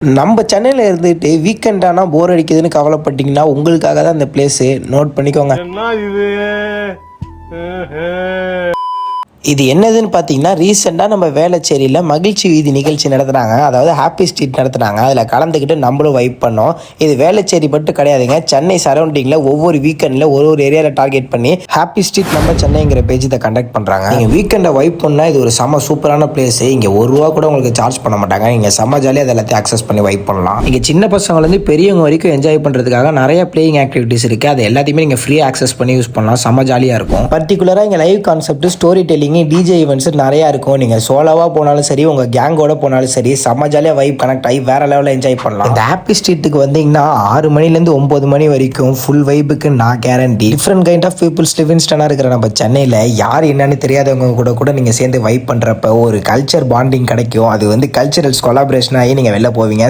நம்ம சென்னையில் இருந்துட்டு வீக்கெண்ட் ஆனால் போர் அடிக்குதுன்னு கவலைப்பட்டீங்கன்னா உங்களுக்காக தான் இந்த பிளேஸு. நோட் பண்ணிக்கோங்க. இது என்னதுன்னு பார்த்தீங்கன்னா, ரீசெண்டாக நம்ம வேளச்சேரியில் மகிழ்ச்சி வீதி நிகழ்ச்சி நடத்துனாங்க. அதாவது ஹாப்பி ஸ்ட்ரீட் நடத்துனாங்க. அதில் கலந்துக்கிட்டு நம்மளும் வைப் பண்ணோம். இது வேளச்சேரி மட்டும் கிடையாதுங்க, சென்னை சரௌண்டிங்கில் ஒவ்வொரு வீக்கெண்டில் ஒரு ஏரியாவில் டார்கெட் பண்ணி ஹாப்பி ஸ்ட்ரீட் நம்ம சென்னைங்கிற பேஜ் இதை கண்டக்ட் பண்ணுறாங்க. நீங்கள் வீக்கெண்டை வைப் பண்ணால் இது ஒரு செம சூப்பரான பிளேஸ். இங்கே ₹1 கூட உங்களுக்கு சார்ஜ் பண்ண மாட்டாங்க. நீங்கள் செம்ம ஜாலியாக அதை எல்லாத்தையும் அக்சஸ் பண்ணி வைப் பண்ணலாம். இங்கே சின்ன பசங்கள்லேருந்து பெரியவங்க வரைக்கும் என்ஜாய் பண்ணுறதுக்காக நிறைய பிளேயிங் ஆக்டிவிட்டிஸ் இருக்குது. அது எல்லாத்தையுமே நீங்கள் ஃப்ரீயாக அக்சஸ் பண்ணி யூஸ் பண்ணலாம். செம்ம ஜாலியாக இருக்கும். பர்டிகுலராக இங்கே live concept, story telling, DJ events நிறையா இருக்கும். நீங்கள் சோலோவாக போனாலும் சரி, உங்கள் கேங்கோட போனாலும் சரி, செம்ம ஜாலியாக வைப் கனெக்ட் ஆகி வேற லெவலில் என்ஜாய் பண்ணலாம். இந்த ஹாப்பி ஸ்ட்ரீட்டுக்கு வந்தீங்கன்னா 6 மணிலேருந்து 9 மணி வரைக்கும் ஃபுல் வைப்புக்கு நான் guarantee. Different kind of peoples லிவிங்ஸ்டனாக இருக்கிற நம்ம சென்னையில் யார் என்னன்னு தெரியாதவங்க கூட நீங்கள் சேர்ந்து வைப் பண்ணுறப்ப ஒரு கல்ச்சர் பாண்டிங் கிடைக்கும். அது கல்ச்சரல்ஸ் கொலாபரேஷன் ஆகி நீங்கள் வெளில போவீங்க.